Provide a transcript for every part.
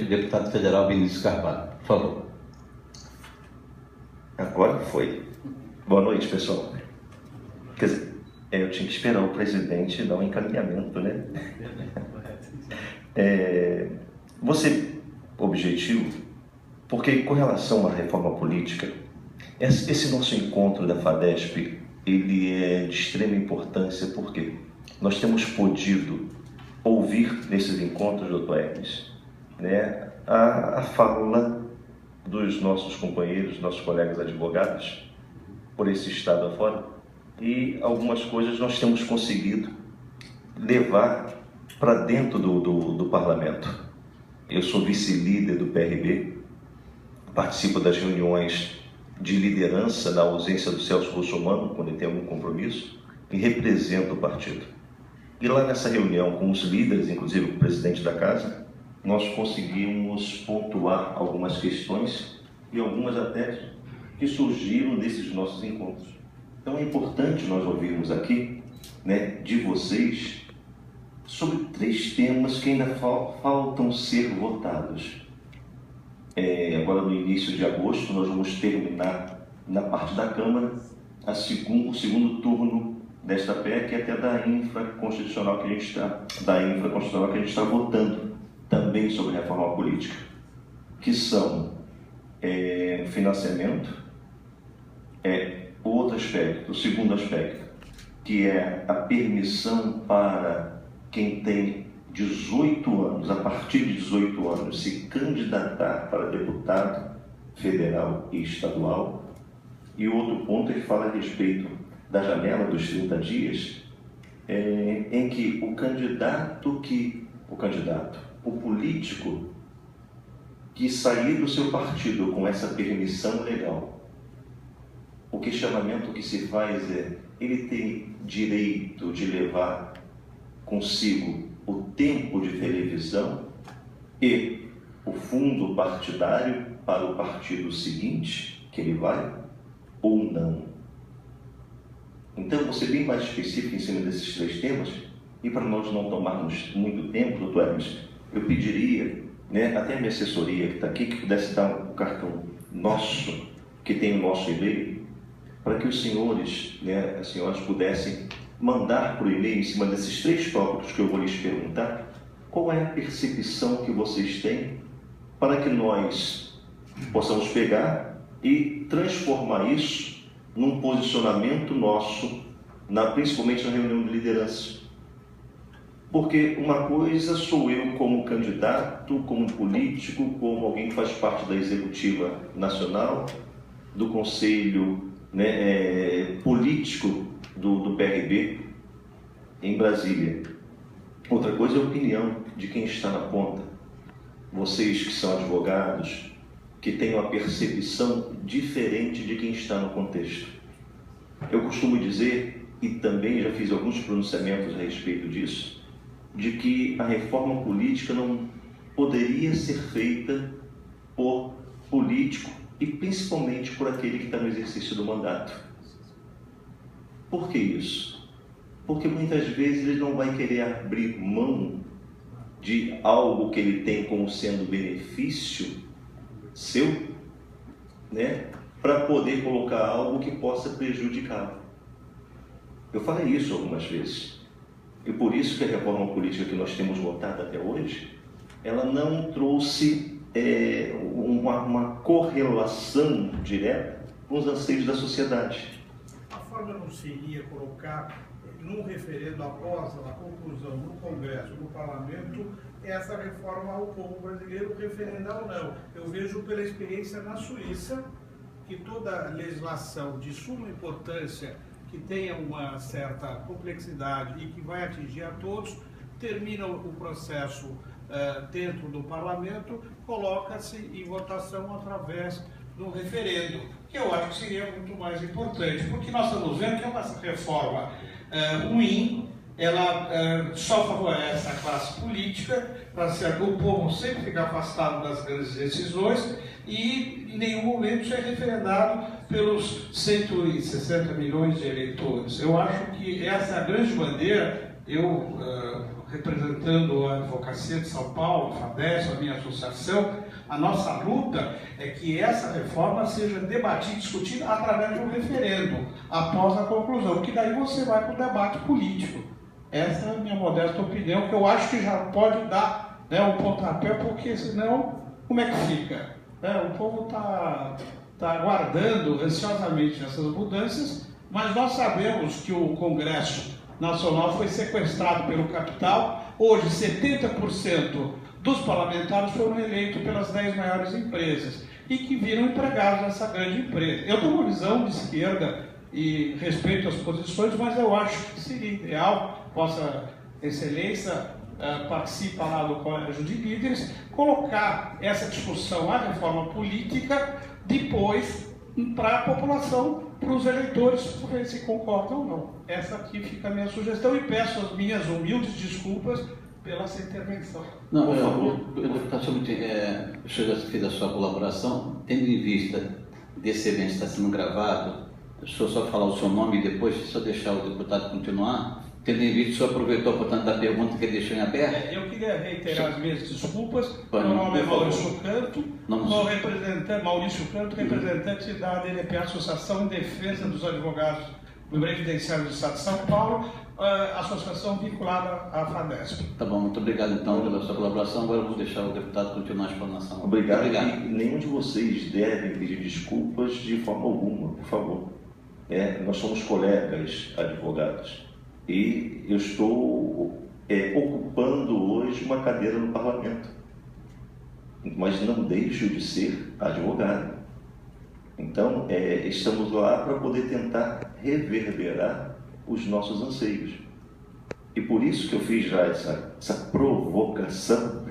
deputado federal Vinícius Carvalho. Por favor. Agora foi. Boa noite, pessoal. Quer dizer, eu tinha que esperar o presidente dar um encaminhamento, né? Vou ser objetivo, porque com relação à reforma política, esse nosso encontro da FADESP, ele é de extrema importância, porque nós temos podido ouvir nesses encontros, doutor Hermes, né, a fala dos nossos companheiros, nossos colegas advogados, por esse estado afora, e algumas coisas nós temos conseguido levar para dentro do parlamento. Eu sou vice-líder do PRB, participo das reuniões de liderança na ausência do Celso Russomano, quando ele tem algum compromisso, e represento o partido. E lá nessa reunião com os líderes, inclusive com o presidente da casa, nós conseguimos pontuar algumas questões e algumas até que surgiram desses nossos encontros. Então é importante nós ouvirmos aqui, né, de vocês sobre 3 temas que ainda faltam ser votados. Agora no início de agosto nós vamos terminar na parte da Câmara o segundo turno desta PEC, até da infraconstitucional que a gente está votando também sobre reforma política, que são financiamento, o segundo aspecto, que é a permissão para quem tem 18 anos, a partir de 18 anos, se candidatar para deputado federal e estadual. E o outro ponto é que fala a respeito da janela dos 30 dias, em que o político que sair do seu partido com essa permissão legal, o questionamento que se faz é: ele tem direito de levar consigo o tempo de televisão e o fundo partidário para o partido seguinte que ele vai, ou não? Então, vou ser bem mais específico em cima desses 3 temas, e para nós não tomarmos muito tempo, doutor Hermes, eu pediria, né, até a minha assessoria que está aqui, que pudesse dar um cartão nosso, que tem o nosso e-mail, para que os senhores, né, as senhoras pudessem mandar por e-mail, em cima desses 3 tópicos que eu vou lhes perguntar, qual é a percepção que vocês têm, para que nós possamos pegar e transformar isso num posicionamento nosso, principalmente na reunião de liderança. Porque uma coisa sou eu como candidato, como político, como alguém que faz parte da executiva nacional, do conselho, né, político do PRB em Brasília. Outra coisa é a opinião de quem está na ponta. Vocês que são advogados, que têm uma percepção diferente de quem está no contexto. Eu costumo dizer, e também já fiz alguns pronunciamentos a respeito disso, de que a reforma política não poderia ser feita por político e principalmente por aquele que está no exercício do mandato. Por que isso? Porque muitas vezes ele não vai querer abrir mão de algo que ele tem como sendo benefício seu, né, para poder colocar algo que possa prejudicá-lo. Eu falei isso algumas vezes. E por isso que a reforma política que nós temos votado até hoje, ela não trouxe uma correlação direta com os anseios da sociedade. A forma não seria colocar num referendo após a conclusão no Congresso, no Parlamento, essa reforma ao povo brasileiro, referendar ou não. Eu vejo pela experiência na Suíça que toda legislação de suma importância, que tenha uma certa complexidade e que vai atingir a todos, termina o processo dentro do parlamento, coloca-se em votação através do referendo, que eu acho que seria muito mais importante, porque nós estamos vendo que é uma reforma ruim, ela só favorece a classe política, para o povo sempre ficar afastado das grandes decisões e em nenhum momento ser referendado pelos 160 milhões de eleitores. Eu acho que essa é a grande bandeira. Eu representando a Advocacia de São Paulo, a FADESP, a minha associação, a nossa luta é que essa reforma seja debatida e discutida através de um referendo, após a conclusão, porque daí você vai para o debate político. Essa é a minha modesta opinião, que eu acho que já pode dar, né, um pontapé, porque senão, como é que fica? O povo está aguardando ansiosamente essas mudanças, mas nós sabemos que o Congresso Nacional foi sequestrado pelo capital. Hoje, 70% dos parlamentares foram eleitos pelas 10 maiores empresas e que viram empregados nessa grande empresa. Eu tenho uma visão de esquerda e respeito as posições, mas eu acho que seria ideal, Vossa Excelência participa lá do Colégio de Líderes, colocar essa discussão, a reforma política, depois para a população, para os eleitores, para ver se concordam ou não. Essa aqui fica a minha sugestão e peço as minhas humildes desculpas pela essa intervenção. Não, por favor. Deputado, o senhor já fez a sua colaboração, tendo em vista desse evento estar sendo gravado, deixa eu só falar o seu nome e depois, só deixar o deputado continuar. Tendo em vista, o senhor aproveitou, portanto, da pergunta que ele deixou em aberto? Eu queria reiterar as minhas desculpas. Meu nome é Maurício Canto, sou representante da ADNP, Associação em Defesa dos Advogados do Previdenciário do Estado de São Paulo, associação vinculada à FADESP. Tá bom, muito obrigado então pela sua colaboração. Agora eu vou deixar o deputado continuar a explanação. Obrigado. E nenhum de vocês deve pedir desculpas de forma alguma, por favor. Nós somos colegas advogados. E eu estou ocupando hoje uma cadeira no parlamento, mas não deixo de ser advogado. Então, estamos lá para poder tentar reverberar os nossos anseios. E por isso que eu fiz já essa provocação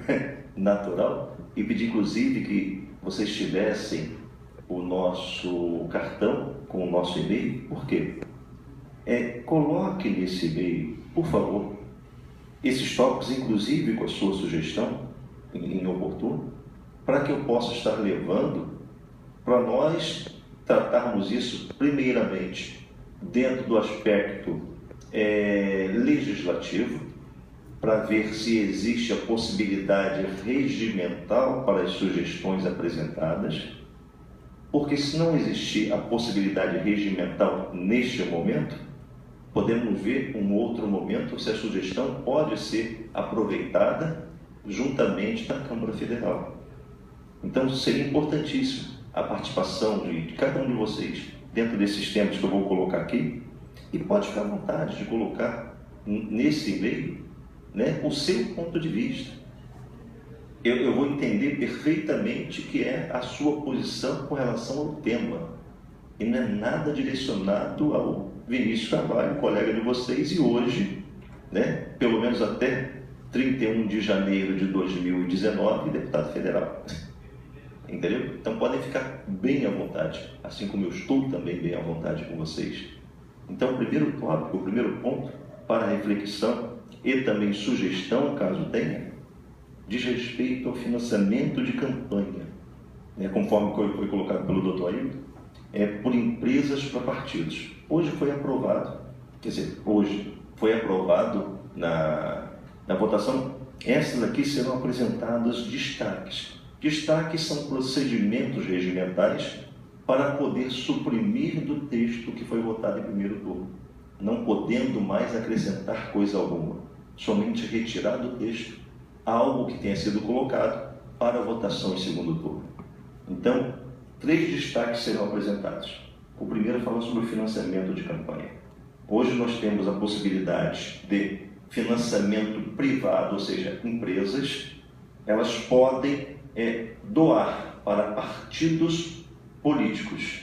natural e pedi, inclusive, que vocês tivessem o nosso cartão com o nosso e-mail. Por quê? Coloque nesse e-mail, por favor, esses tópicos, inclusive com a sua sugestão inoportuna, para que eu possa estar levando para nós tratarmos isso primeiramente dentro do aspecto legislativo, para ver se existe a possibilidade regimental para as sugestões apresentadas, porque se não existir a possibilidade regimental neste momento, podemos ver um outro momento se a sugestão pode ser aproveitada juntamente na Câmara Federal. Então, seria importantíssimo a participação de cada um de vocês dentro desses temas que eu vou colocar aqui, e pode ficar à vontade de colocar nesse e-mail, né, o seu ponto de vista. Eu vou entender perfeitamente que é a sua posição com relação ao tema, e não é nada direcionado ao Vinícius Carvalho, colega de vocês, e hoje, né, pelo menos até 31 de janeiro de 2019, deputado federal. Entendeu? Então podem ficar bem à vontade, assim como eu estou também bem à vontade com vocês. Então, o primeiro tópico, o primeiro ponto para reflexão e também sugestão, caso tenha, diz respeito ao financiamento de campanha, né, conforme foi colocado pelo Dr. Ailton, por empresas para partidos. Hoje foi aprovado, na votação, essas aqui serão apresentadas destaques. Destaques são procedimentos regimentais para poder suprimir do texto que foi votado em primeiro turno, não podendo mais acrescentar coisa alguma, somente retirar do texto algo que tenha sido colocado para votação em segundo turno. Então, 3 destaques serão apresentados. O primeiro fala sobre o financiamento de campanha. Hoje nós temos a possibilidade de financiamento privado, ou seja, empresas, elas podem doar para partidos políticos.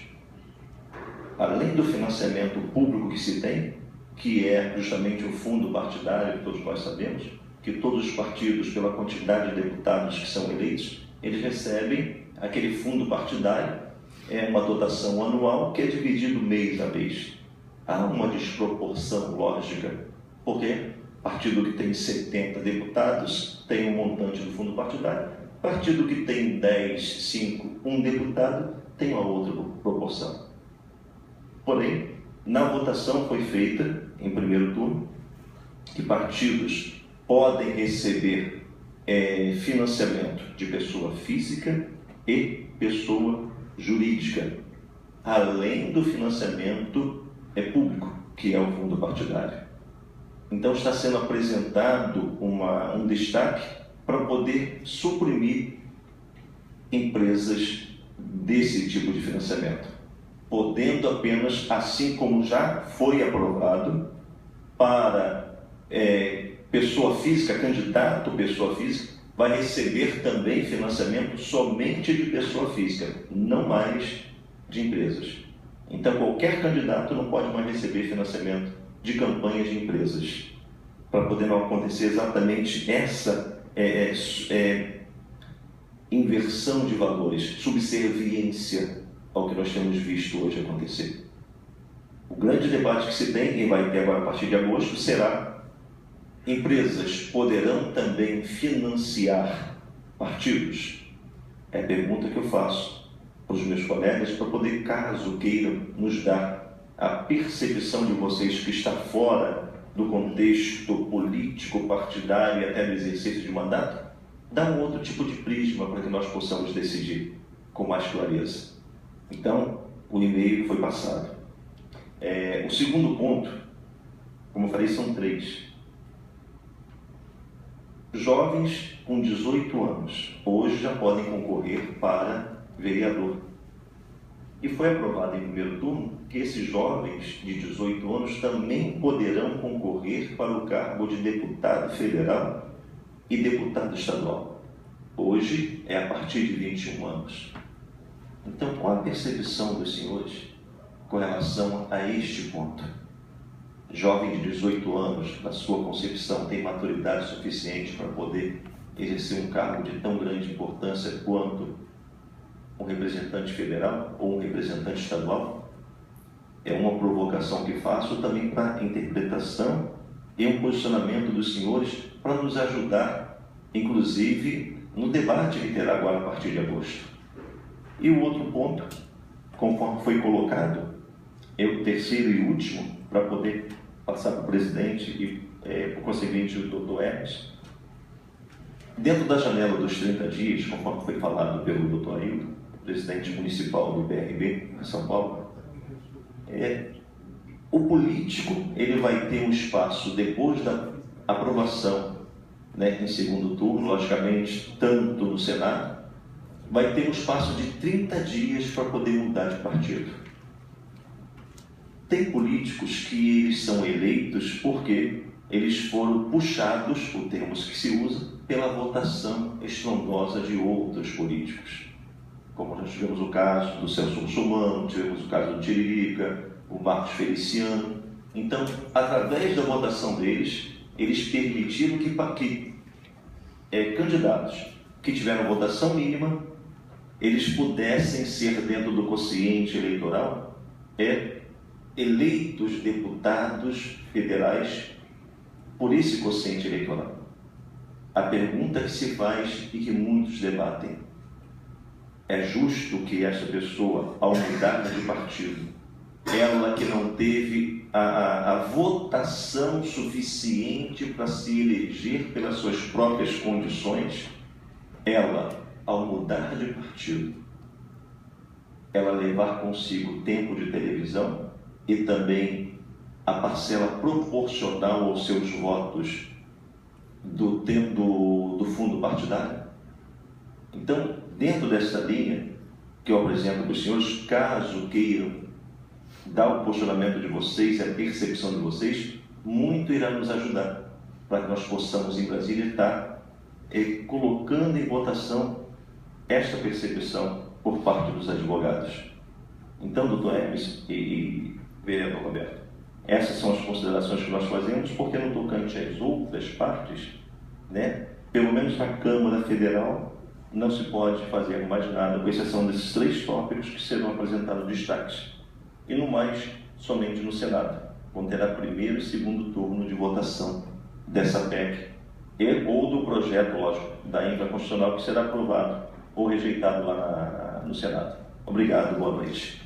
Além do financiamento público que se tem, que é justamente o fundo partidário, que todos nós sabemos, que todos os partidos, pela quantidade de deputados que são eleitos, eles recebem aquele fundo partidário, uma dotação anual que é dividido mês a mês. Há uma desproporção lógica, porque partido que tem 70 deputados tem um montante do fundo partidário, partido que tem 10, 5, 1 deputado tem uma outra proporção. Porém, na votação foi feita, em primeiro turno, que partidos podem receber financiamento de pessoa física e pessoa jurídica, além do financiamento público, que é o fundo partidário. Então está sendo apresentado um destaque para poder suprimir empresas desse tipo de financiamento, podendo apenas, assim como já foi aprovado, para pessoa física, candidato pessoa física, vai receber também financiamento somente de pessoa física, não mais de empresas. Então qualquer candidato não pode mais receber financiamento de campanhas de empresas, para poder não acontecer exatamente essa inversão de valores, subserviência ao que nós temos visto hoje acontecer. O grande debate que se tem, e vai ter agora a partir de agosto, será: empresas poderão também financiar partidos? É a pergunta que eu faço para os meus colegas, para poder, caso queiram nos dar a percepção de vocês que está fora do contexto político, partidário e até do exercício de mandato, dá um outro tipo de prisma para que nós possamos decidir com mais clareza. Então, o e-mail foi passado. O segundo ponto, como eu falei, são 3. Jovens com 18 anos hoje já podem concorrer para vereador. E foi aprovado em primeiro turno que esses jovens de 18 anos também poderão concorrer para o cargo de deputado federal e deputado estadual. Hoje é a partir de 21 anos. Então, qual a percepção dos senhores com relação a este ponto? Jovem de 18 anos, na sua concepção, tem maturidade suficiente para poder exercer um cargo de tão grande importância quanto um representante federal ou um representante estadual? É uma provocação que faço também para a interpretação e um posicionamento dos senhores para nos ajudar, inclusive, no debate que terá agora a partir de agosto. E o outro ponto, conforme foi colocado, é o terceiro e último, para poder passar para o presidente e, por conseguinte, o doutor Hermes. Dentro da janela dos 30 dias, conforme foi falado pelo doutor Ailton, presidente municipal do PRB em São Paulo, o político ele vai ter um espaço depois da aprovação, em segundo turno, logicamente, tanto no Senado, vai ter um espaço de 30 dias para poder mudar de partido. Tem políticos que eles são eleitos porque eles foram puxados, o termo que se usa, pela votação estrondosa de outros políticos. Como nós tivemos o caso do Celso Russomano, tivemos o caso do Tiririca, o Marcos Feliciano. Então, através da votação deles, eles permitiram que candidatos que tiveram votação mínima, eles pudessem ser, dentro do quociente eleitoral, eleitos deputados federais por esse quociente eleitoral. A pergunta que se faz e que muitos debatem: é justo que essa pessoa, ao mudar de partido, ela que não teve a votação suficiente para se eleger pelas suas próprias condições, ela, ao mudar de partido, ela levar consigo tempo de televisão e também a parcela proporcional aos seus votos do tempo do fundo partidário? Então, dentro dessa linha que eu apresento para os senhores, caso queiram dar o posicionamento de vocês, a percepção de vocês, muito irá nos ajudar para que nós possamos, em Brasília, estar colocando em votação esta percepção por parte dos advogados. Então, doutor Hermes e vereador Roberto, essas são as considerações que nós fazemos, porque no tocante às outras partes, pelo menos na Câmara Federal, não se pode fazer mais nada, com exceção desses 3 tópicos que serão apresentados destaques. E no mais, somente no Senado, quando terá primeiro e segundo turno de votação dessa PEC ou do projeto, lógico, da emenda constitucional que será aprovado ou rejeitado lá no Senado. Obrigado, boa noite.